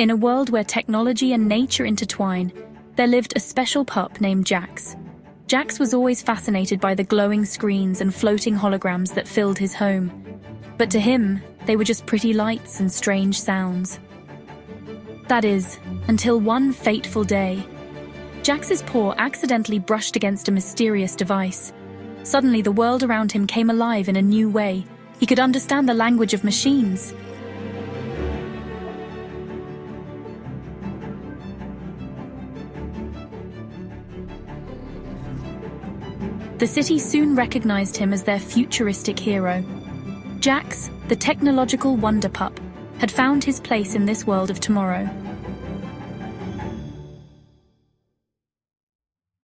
In a world where technology and nature intertwine, there lived a special pup named Jax. Jax was always fascinated by the glowing screens and floating holograms that filled his home. But to him, they were just pretty lights and strange sounds. That is, until one fateful day. Jax's paw accidentally brushed against a mysterious device. Suddenly, the world around him came alive in a new way. He could understand the language of machines. The city soon recognized him as their futuristic hero. Jax, the technological wonder pup, had found his place in this world of tomorrow.